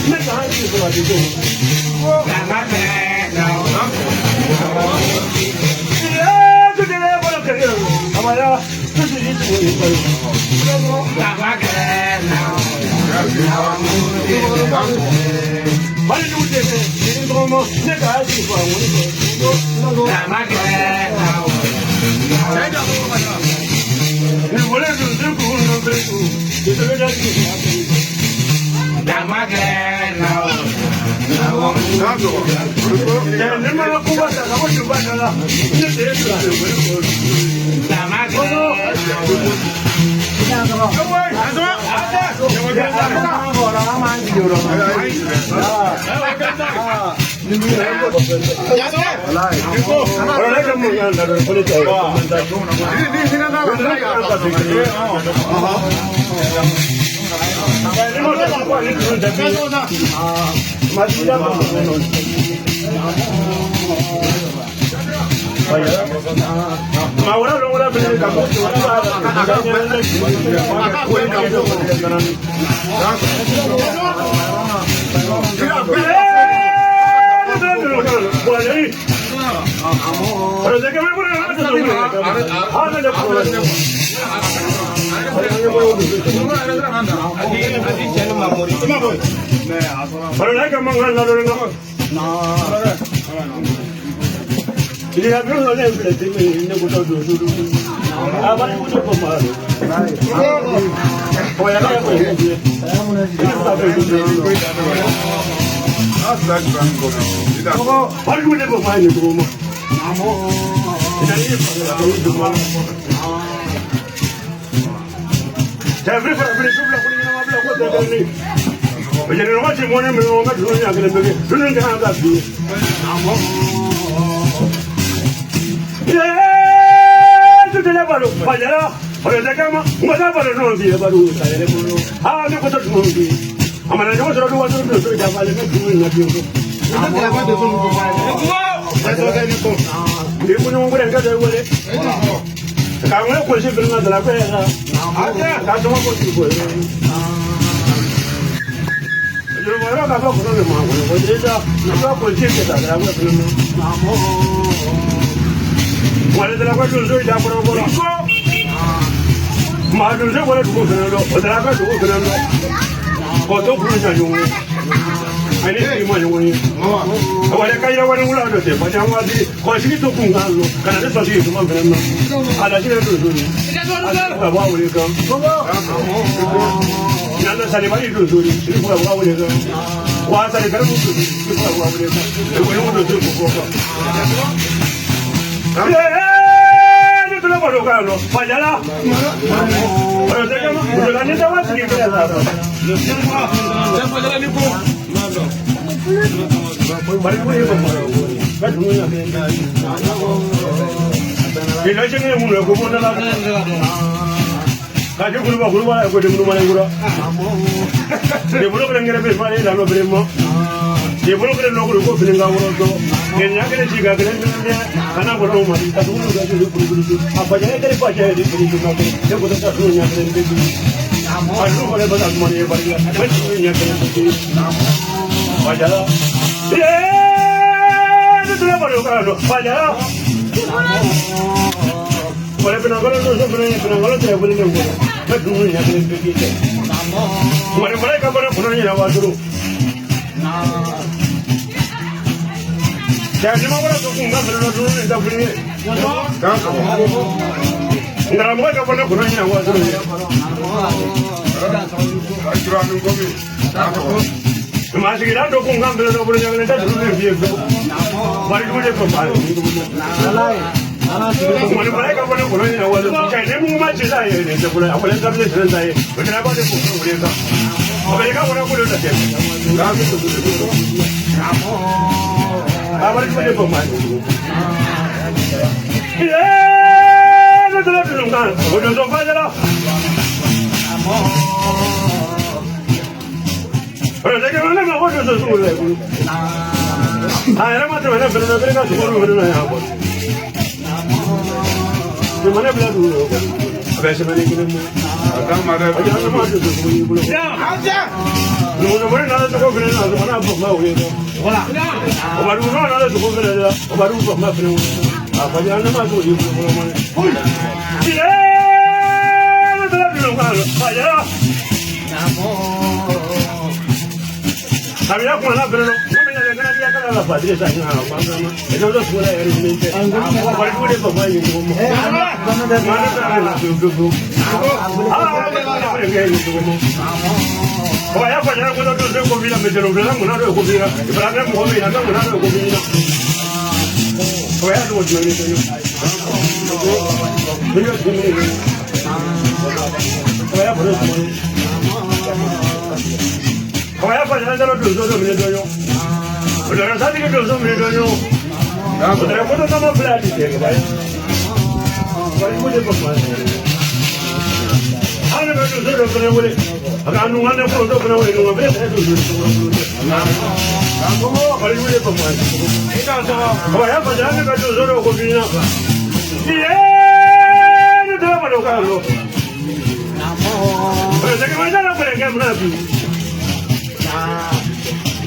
ne ka hanji ko wa dijo na ma ke na ya to de le bola ke amara to de ji ko ni ko na ma ke na bali nu de ni ngomo ne ka hanji ko wa ni ko na ma ke na ni wala du de ko no be ko de de da ki na ma ke na ne ma ko ba ta ko ju ba ta la ne de su na ma ke Ini aku orang yang berarti ini aku tahu dulu. Apa yang aku tahu malu. Oh ya kan aku ini. Saya mau nasi. Oh, baru aku dapat main itu rumah. Ini aku rumah. Saya beri sebelah kuning nama belah aku dah ni. Jadi rumah si mana rumah dulu ni aku nak pergi. Dulu ni kan aku pergi. Tu te la balu, pajara, orang jaga mah, masa balu nongsi, balu saya le balu. Ah, ni kota nongsi. Amana ni kota dua tu tu jaga le kan tu ni tu. Kita apa tu tu tu. Saya tu kan ni tu. Dia punya orang yang kata boleh. Kamu ni kursi bernama dalam apa? Ada, kau semua kursi boleh. Jadi mana kau kau ni mah, kau jadi kau kursi kita dalam apa tu? Wala de la kwa dunzo ida boro boro ma dunzo wala du ko fenalo o de la kwa du ko fenalo ko to furu ja yungu ani ti ma yungu ni wala ka ya wala wala do te pa ja wa di ko si to kun kan lo kana de so si to ma fenalo ala ji do do ni ala wa wala ka nana sale ba do do ni si wa wala ka wa sale ka do do si wa wala ka ko yo do do ko ko tu lo puedo carlo, fallala. Pero te llamo, pero la neta va a seguir con la otra. Ya fallala ni por. Y no hay ni uno como una la. Kaje guru ba ko de munu mane guru. De bulu ko ngere be fare la no bremo. De bulu ko no guru ko filinga guru to. Kenya kene jiga kene ne kana ko no mari ta dulu ga de guru. Apa jane kare pa jane de guru no ke. De ko ta dulu nya kene de guru. Alu ko le ba ta mane ba ya. Ba nya kene de. Wajala. De tu la ba ro ka no. Wajala. Boleh penanggalan tu sebenarnya penanggalan saya boleh nggak? Mak dulu ni ada begitu. Mana kabar punanya nawar dulu. Jadi mana orang tu enggak benar dulu ni tak boleh. Enggak mana kabar punanya nawar dulu. Masih kita tu enggak benar dulu jangan kita dulu ni biar. Balik dulu je kembali. Mana mereka pun nak pulang ni awal tu, jadi mungkin macam saya ni sebulan awal ni kami sering saya, kenapa dia pun mereka? Mereka pun nak pulang saja. Kami tu, apa ni dia pemain? Ni tu lah tu kan, bukan sofa je lah. Orang cakap mana nak buat sesuatu lagi? Ayah macam mana benar mereka semua benar yang apa? Mana belah dulu? Apa yang sebenarnya kita? Ada mana? Ada mana tu? Ya, aja. no more another to go for another one of my way. Over another to go for another, over my friend. I don't know what you do. Había con la pero la patria está en la banda, no lo suele realmente. Para que pueda tomar y como. Vaya para cuando tú te convidas me te lo verán una de convida. Para que me voy a dar una de convida. Vaya tú yo le digo. Vaya por eso. Vaya para allá los dos me doy. Pero no sabe que los dos me doy. Pero cuando estamos platos, vaya. Vaya muy de papá. Ana me lo sé pero huele. Acá no anda por todo pero huele, no me parece eso. ¿Cómo? Vaya muy de papá. Vaya para allá que los dos cocina. Y no te va a tocar. Pero se que mañana por el campo.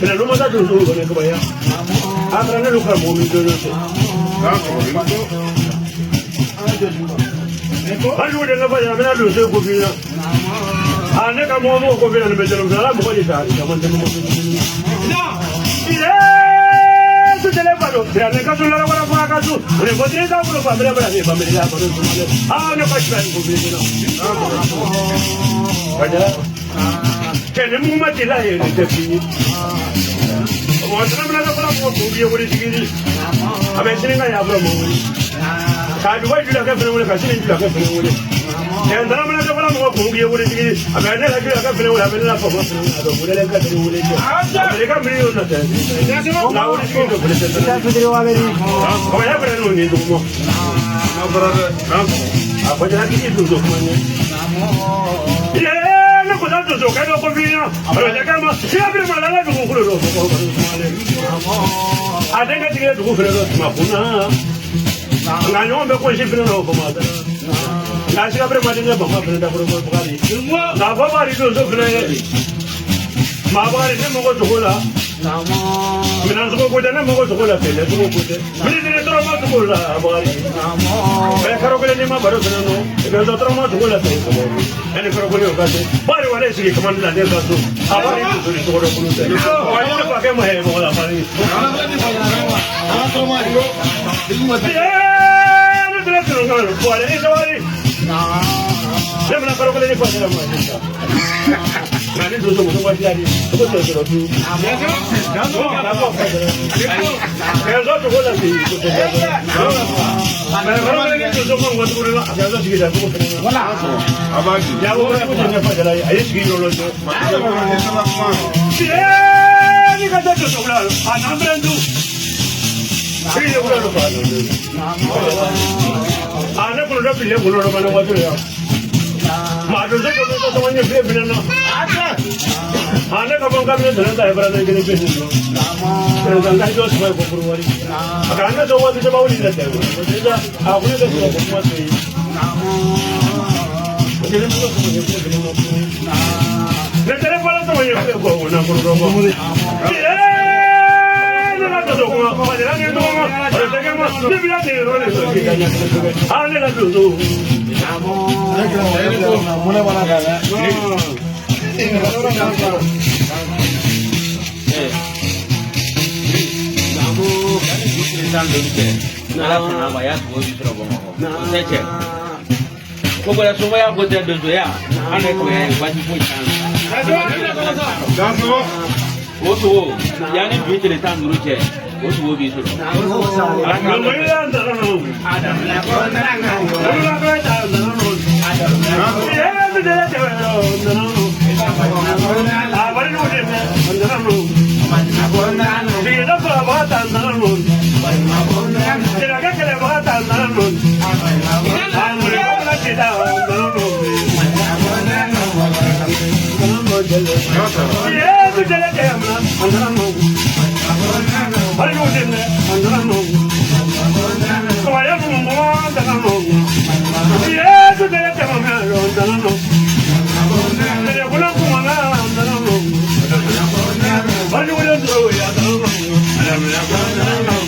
Pero no me da tu con el vaya. Atrás no lo cambió mi todo eso. Algo de la vaya, me la luce copina. Ane como mo copina me metieron la mujer y tal, ya mantenemos. No. Su teléfono, se han caso la para por acá tú. Le podría dar por familia para mi familia para su madre. No pasa copina. Vaya. Tenemos una tela en este fin. Como tenemos la para por cubrir por el a ver si no hay abromo. Cada vez que la que tenemos la casi la que tenemos. Entramos la para por cubrir por el a ver la que tenemos la pena por por por el que tenemos. America me dio una tela. La única que por el está pero a ver. Como ya pero no ni tú. No pero a pues ya aquí tú tú. No puedo tocar no confía. Pero ya calma. Siempre me la da como culo. A tenga que tu culo mapuna. Ganó me pues siempre no como ata. La siempre me tenga para prender por por. La baba ri do sobre. Mabari ne mo ko tola. Mina zo ko dana mo ko tola pele to ko te. Mina ne to mo to la abari. Be karo ko ne ma baro no. Be zo to mo to la te ko. Ene karo ko ne ka te. Bari wale si ko man la ne ka to. Abari to to ko ko te. Wa ne pa ke mo he mo la bari. Ne te to no ko wale ne bari. Ne mina karo ko ne pa te la mo. Nani tu tu tu wajia di, tu tu tu tu. Jangan. Kalau tu bola di, tu tu. Kalau lagi tu tu mau tu bola, jangan tu kita tu. Bola. Abang. Ya bola tu jangan pada lagi. Ayat kiri dulu tu. Ni kata tu bola. Anak berandu. Kiri bola tu. Anak pun dah pilih bola mana waktu ya. Maklum saya kalau tu semuanya pilih pilih no. Ane kapan kami dengan saya berada di sini pun. Dengan saya juga semua berbuat. Karena semua itu sebab ini saja. Jadi aku ni semua berbuat ini. Jadi semua berbuat. Nanti kalau semuanya berbuat, nak berbuat. Nak tu semua, macam ni tu semua. Ada second mas, ni biar ni orang. Ane nak tu. Mula mana kan? Namu kan kita lulus. Nala pernah bayar dua juta rupiah. Saya cek. Kau boleh semua yang buat dia dulu ya. Ane kau yang wajib punya. Jangan. Waktu, yang ini duit kita dulu cek. Waktu waktu itu. Ada mana dalam? Ada Ramana